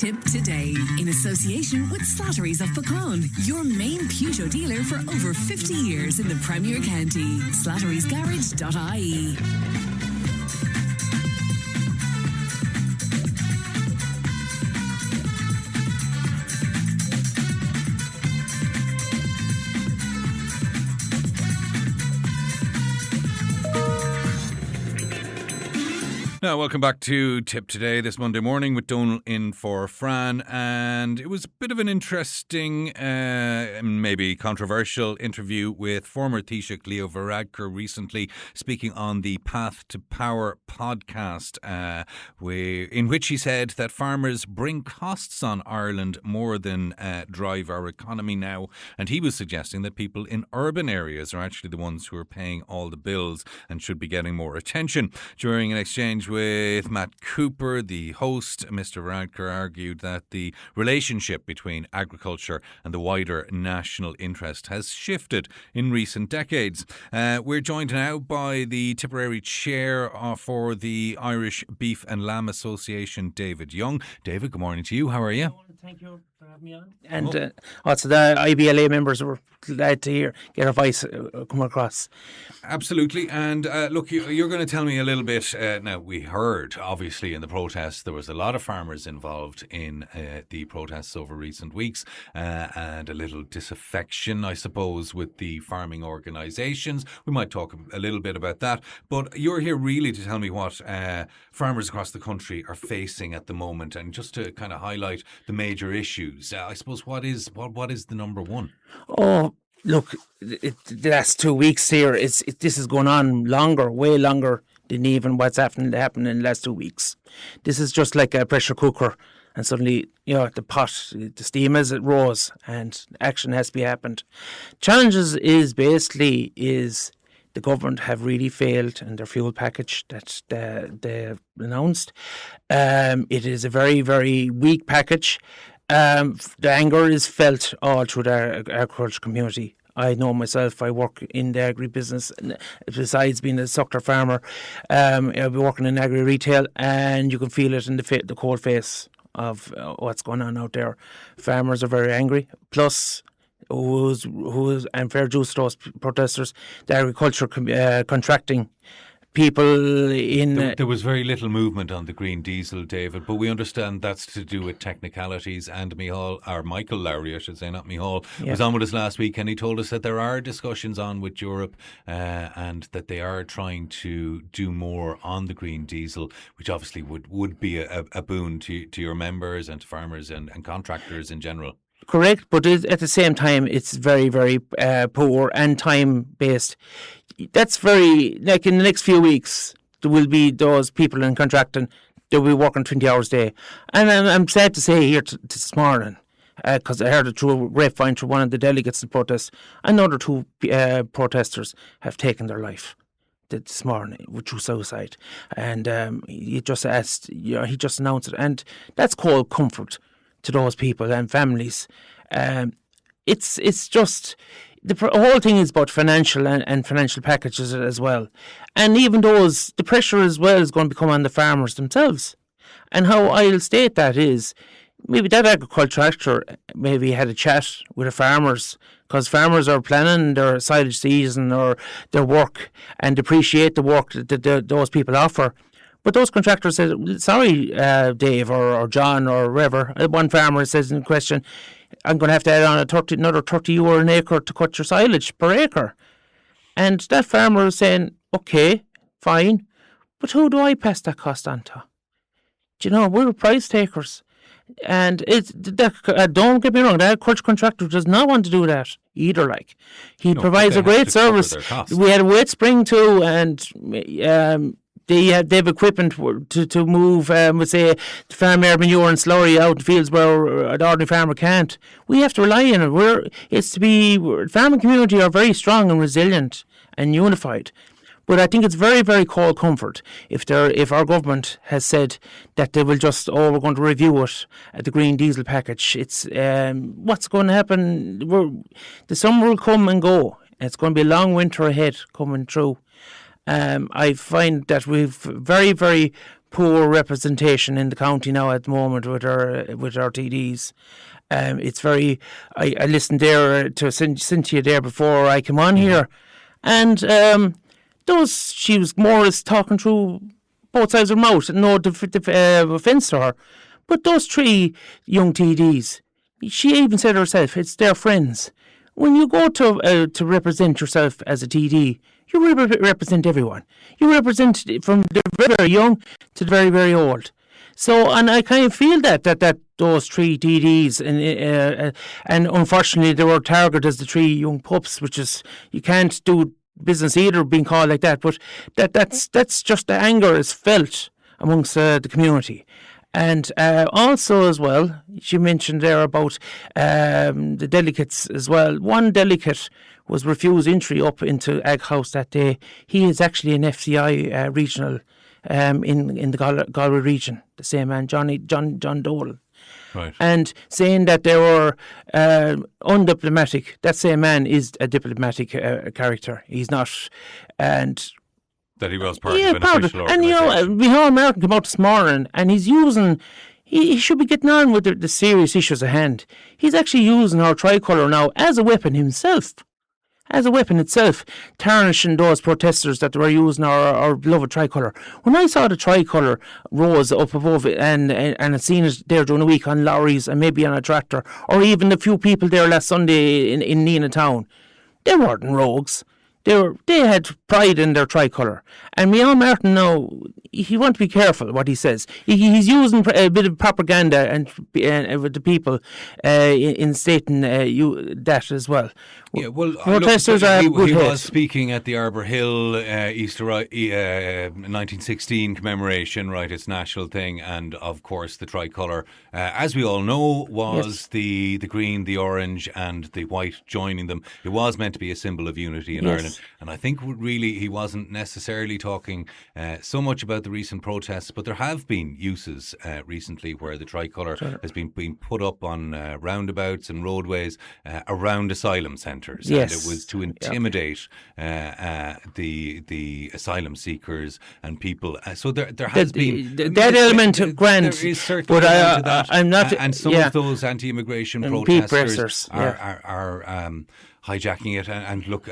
Tipp today, in association with Slattery's of Pecan, your main Peugeot dealer for over 50 years in the Premier County. Slattery'sGarage.ie. Now, welcome back to Tipp Today this Monday morning with Donal in for Fran. And it was a bit of an interesting, maybe controversial interview with former Taoiseach Leo Varadkar recently, speaking on the Path to Power podcast, in which he said that farmers bring costs on Ireland more than drive our economy now. And he was suggesting that people in urban areas are actually the ones who are paying all the bills and should be getting more attention. During an exchange with Matt Cooper, the host, Mr. Varadkar argued that the relationship between agriculture and the wider national interest has shifted in recent decades. We're joined now by the Tipperary Chair for the Irish Beef and Lamb Association, David Young. David, good morning to you. How are you? Thank you for having me on. And also the IBLA members were glad to get our voice come across. Absolutely. And look, you're going to tell me a little bit. Now, we heard, obviously, in the protests, there was a lot of farmers involved in the protests over recent weeks and a little disaffection, I suppose, with the farming organisations. We might talk a little bit about that. But you're here really to tell me what farmers across the country are facing at the moment, and just to kind of highlight the major issues. I suppose what is the number one? Oh, look, the last 2 weeks here, this is going on longer, way longer than even what's happened in the last 2 weeks. This is just like a pressure cooker, and suddenly, the steam as it rose, and action has to be happened. Challenges is the government have really failed in their fuel package that they announced. It is a very, very weak package. The anger is felt all through the agriculture community. I know myself, I work in the agribusiness. Besides being a sucker farmer, I'll be working in agri-retail, and you can feel it in the cold face of what's going on out there. Farmers are very angry. Plus, who's and fair dues to those protesters, the agriculture contracting people in... There was very little movement on the green diesel, David, but we understand that's to do with technicalities, and Michael Lowry, I should say, not Micheál, was on with us last week, and he told us that there are discussions on with Europe and that they are trying to do more on the green diesel, which obviously would be a boon to your members and to farmers and contractors in general. Correct, but at the same time, it's very, very poor and time-based. That's very, like in the next few weeks, there will be those people in contracting, they'll be working 20 hours a day. And I'm sad to say here this morning, because I heard it through a grapevine through one of the delegates to the protest, another two protesters have taken their life this morning through suicide. And he just announced it. And that's called comfort to those people and families. It's just... The whole thing is about financial and financial packages as well. And even the pressure as well is going to become on the farmers themselves. And how I'll state that is, maybe that agriculture maybe had a chat with the farmers, because farmers are planning their silage season or their work and appreciate the work that those people offer. But those contractors said, sorry, Dave or John or whoever. One farmer says in question, I'm going to have to add on another 30 euro an acre to cut your silage per acre. And that farmer is saying, okay, fine, but who do I pass that cost on to? Do you know, we're price takers. And don't get me wrong, the agriculture contractor does not want to do that either. He provides a great service. We had a wet spring too, and they have equipment to move, say, farm air manure and slurry out in fields where an ordinary farmer can't. We have to rely on it. The farming community are very strong and resilient and unified. But I think it's very, very cold comfort if our government has said that they will we're going to review it at the green diesel package. It's what's going to happen. The summer will come and go. It's going to be a long winter ahead coming through. I find that we've very, very poor representation in the county now at the moment with our TDs. It's very. I listened there to Cynthia there before I came on here, and she was more or less talking through both sides of her mouth. No offence to her, but those 3 young TDs, she even said herself, it's their friends. When you go to represent yourself as a TD, you represent everyone. You represent from the very, very young to the very, very old. So, and I kind of feel that those 3 TDs, and unfortunately they were targeted as the 3 young pups, which is, you can't do business either being called like that. But that's just the anger is felt amongst the community. And also as well, she mentioned there about the delegates as well. One delegate was refused entry up into Ag House that day. He is actually an FCI regional in the Galway region, the same man, John Dolan. Right. And saying that they were undiplomatic. That same man is a diplomatic character. He's not, and that he was part of an official and Micheál Martin came out this morning, and he's using. He should be getting on with the serious issues at hand. He's actually using our tricolour now as a weapon himself. As a weapon itself, tarnishing those protesters that were using our beloved tricolour. When I saw the tricolour rose up above it and I seen it there during the week on lorries and maybe on a tractor, or even the few people there last Sunday in Nina Town, they weren't rogues. They had pride in their tricolour. And Micheál Martin now, he wants to be careful what he says. He's using a bit of propaganda and with the people in stating that as well. Yeah, well, protesters are good he hit. was speaking at the Arbor Hill Easter 1916 commemoration, right? It's a national thing, and of course the tricolour, as we all know, was the green, the orange, and the white joining them. It was meant to be a symbol of unity in Ireland, and I think really he wasn't necessarily talking so much about the recent protests, but there have been uses recently where the tricolour has been put up on roundabouts and roadways around asylum centres. Yes. And it was to intimidate the asylum seekers and people. So there has been that element of grant. There is certainly an element to that. I'm not. And some of those anti-immigration protesters are hijacking it, and look,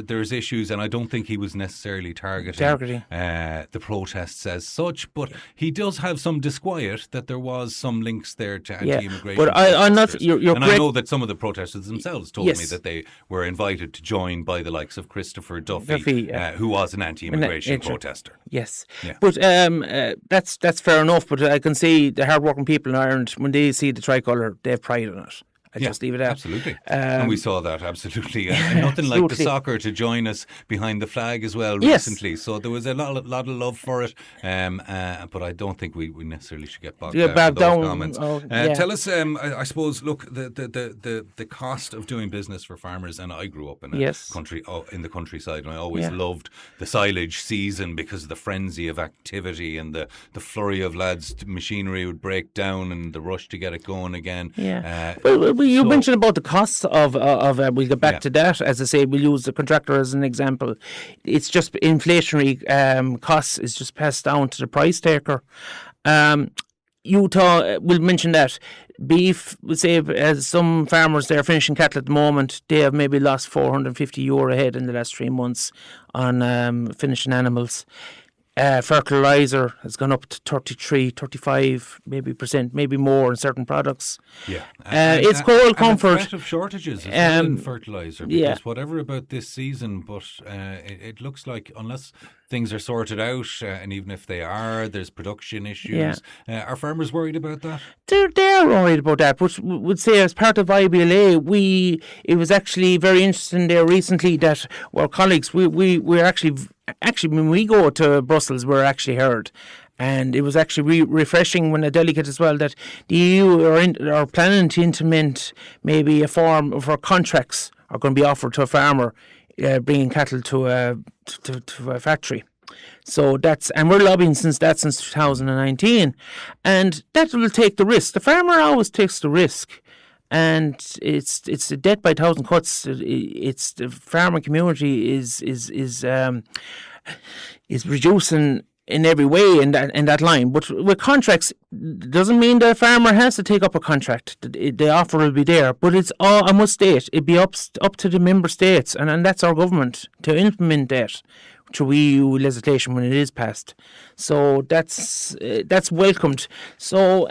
there's issues, and I don't think he was necessarily targeting the protests as such, but he does have some disquiet that there was some links there to anti-immigration. But I'm not. You're and correct. I know that some of the protesters themselves told me that they were invited to join by the likes of Christopher Duffy, who was an anti-immigration protester. Yes, but that's fair enough. But I can see the hard-working people in Ireland, when they see the tricolour, they have pride in it. Just leave it at. Absolutely. And we saw that, absolutely. And nothing like the soccer to join us behind the flag as well recently. So there was a lot of love for it. But I don't think we necessarily should get bogged down with those comments. Tell us, I suppose, look, the cost of doing business for farmers, and I grew up in a country in the countryside, and I always loved the silage season because of the frenzy of activity and the flurry of lads, machinery would break down and the rush to get it going again. You mentioned about the costs of we'll get back to that. As I say, we'll use the contractor as an example. It's just inflationary costs is just passed down to the price taker. We'll mention that beef, we'll say, as some farmers, they're finishing cattle at the moment, they have maybe lost €450 a head in the last 3 months on finishing animals. Fertiliser has gone up to 33, 35, maybe more in certain products. It's cold comfort. And the threat of shortages as well in fertiliser, because whatever about this season, but it looks like unless things are sorted out, and even if they are, there's production issues. Are farmers worried about that? They're worried about that, but would say as part of IBLA, it was actually very interesting there recently that our colleagues, we're actually when we go to Brussels, we're actually heard. And it was actually refreshing when a delegate as well that the EU are planning to implement maybe a form for contracts are going to be offered to a farmer bringing cattle to a factory. So and we're lobbying since 2019, and that will take the risk. The farmer always takes the risk, and it's a death by 1,000 cuts. It's the farming community is reducing in every way in that line. But with contracts, doesn't mean the farmer has to take up a contract. The offer will be there, but it's all, I must state, it'd be up to the member states, and that's our government to implement that through EU legislation when it is passed. So that's welcomed. So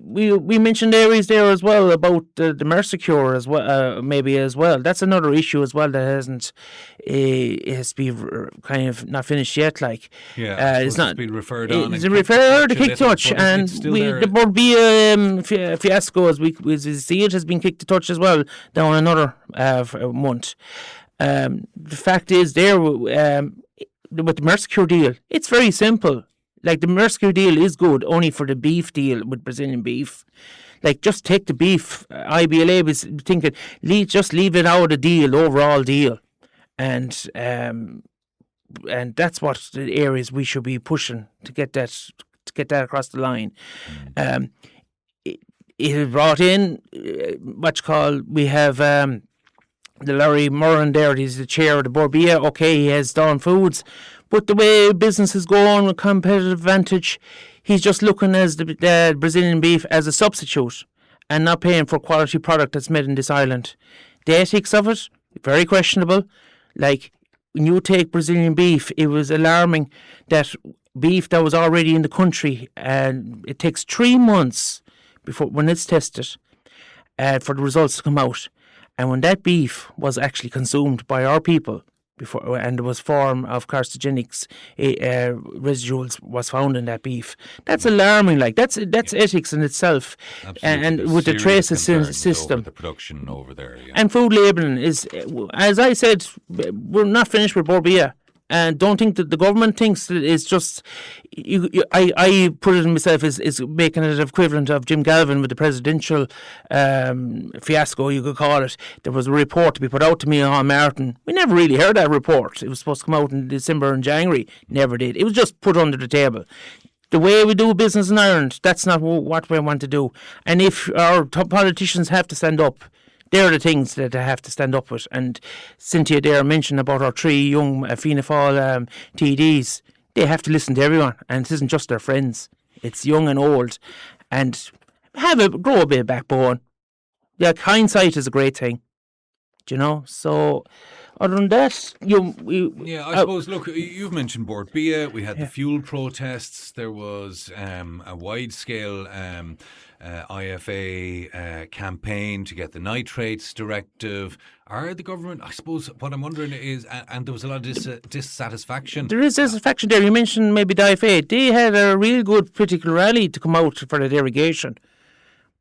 we mentioned areas there as well about the Mercure as well, maybe as well. That's another issue as well that hasn't it has to be kind of not finished yet. Like it's not been referred on. It's referred to kick touch, and the Burbia fiasco as we see it has been kicked to touch as well down another month. The fact is there with the Mercure deal, it's very simple. Like the Mercure deal is good only for the beef deal with Brazilian beef. Like just take the beef. IBLA was thinking, just leave it out of the deal, overall deal, and that's what the areas we should be pushing to get that across the line. It brought in we have the Larry Murran there. He's the chair of the board. Yeah, okay, he has Dawn Foods. But the way business is going with competitive advantage, he's just looking as the Brazilian beef as a substitute and not paying for quality product that's made in this island. The ethics of it, very questionable. Like, when you take Brazilian beef, it was alarming that beef that was already in the country, and it takes 3 months before when it's tested for the results to come out. And when that beef was actually consumed by our people, before, and there was form of carcinogenics residuals was found in that beef. That's alarming. Like that's ethics in itself. Absolutely. And with the traces system, the production over there, and food labelling is, as I said, we're not finished with Borbia. And don't think that the government thinks that it's just. I put it in myself as making it equivalent of Jim Galvin with the presidential fiasco, you could call it. There was a report to be put out to me on Martin. We never really heard that report. It was supposed to come out in December and January. Never did. It was just put under the table. The way we do business in Ireland, that's not what we want to do. And if our top politicians have to stand up, they're the things that they have to stand up with. And Cynthia there mentioned about our 3 young Fianna Fáil TDs. They have to listen to everyone, and it isn't just their friends. It's young and old, and grow a bit of backbone. Yeah, hindsight is a great thing, do you know. So, other than that, I suppose. Look, you've mentioned Borbia. We had the fuel protests. There was a wide-scale IFA campaign to get the nitrates directive. Are the government, I suppose, what I'm wondering is, and there was a lot of dissatisfaction. There is dissatisfaction there. You mentioned maybe the IFA. They had a real good political rally to come out for the derogation.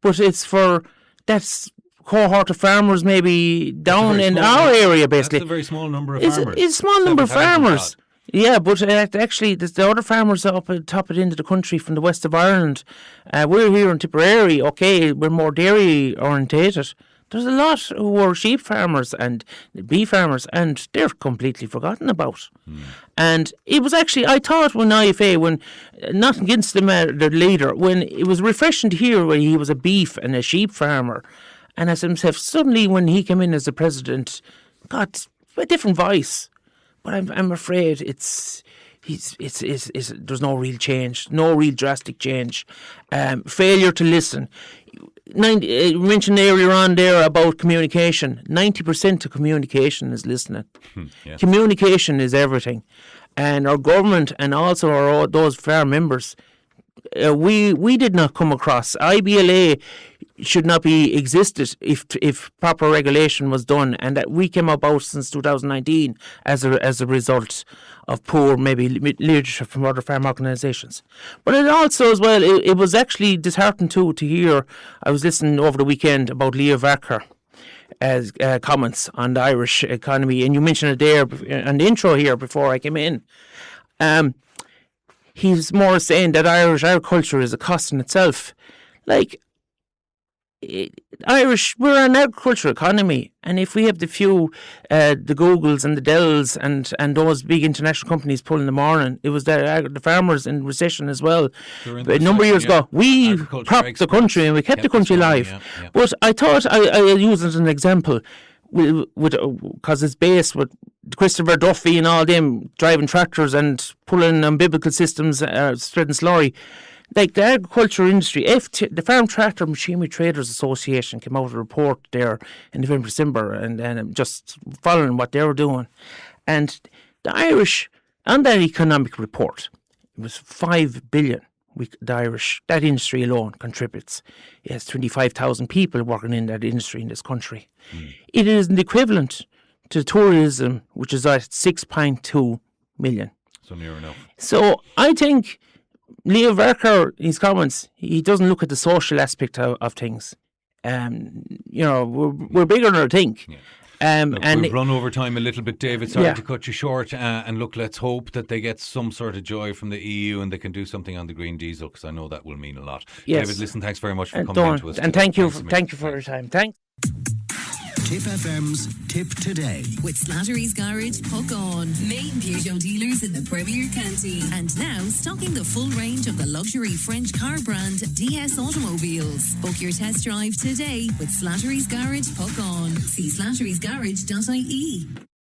But it's for that cohort of farmers maybe down in our area, basically. That's a very small number of farmers. It's a small number of farmers. Yeah, but actually, there's the other farmers up at the top of the end of the country from the west of Ireland. We're here in Tipperary, okay, we're more dairy orientated. There's a lot who are sheep farmers and beef farmers, and they're completely forgotten about. And it was actually, I thought when IFA, not against the leader, when it was refreshing to hear when he was a beef and a sheep farmer. And I said to myself, suddenly when he came in as the president, got a different voice. But I'm afraid there's no real change, no real drastic change. Failure to listen. You mentioned earlier on there about communication. 90% of communication is listening. Yeah. Communication is everything. And our government and also those farm members, we did not come across. IBLA should not be existed if proper regulation was done, and that we came about since 2019 as a result of poor maybe leadership from other farm organisations. But it also as well, it was actually disheartening too to hear. I was listening over the weekend about Leo Varadkar as comments on the Irish economy, and you mentioned it there in the intro here before I came in. He's more saying that Irish agriculture is a cost in itself. Like, we're an agricultural economy, and if we have the few, the Googles and the Dells and those big international companies pulling the morning, it was the farmers in recession as well. A number of years ago, we propped the country and we kept the country alive. Yeah. But I thought I use it as an example. because it's based with Christopher Duffy and all them driving tractors and pulling umbilical systems, spreading slurry. Like the agriculture industry, the Farm Tractor Machinery Traders Association came out with a report there in November, December, and just following what they were doing. And the Irish, on that economic report, it was 5 billion. That industry alone contributes. It has 25,000 people working in that industry in this country. It is the equivalent to tourism, which is at 6.2 million. So near enough. So I think Leo Varadkar, in his comments, he doesn't look at the social aspect of things. We're bigger than I think. Yeah. And we've run over time a little bit, David. Sorry to cut you short. And look, let's hope that they get some sort of joy from the EU and they can do something on the green diesel, because I know that will mean a lot. Yes. David, listen, thanks very much for coming on to us. And thank you for your time. Thanks. Tipp FM's Tip Today. With Slattery's Garage, Puck On. Main Peugeot dealers in the Premier County. And now stocking the full range of the luxury French car brand DS Automobiles. Book your test drive today with Slattery's Garage, Puck On. See slatterysgarage.ie.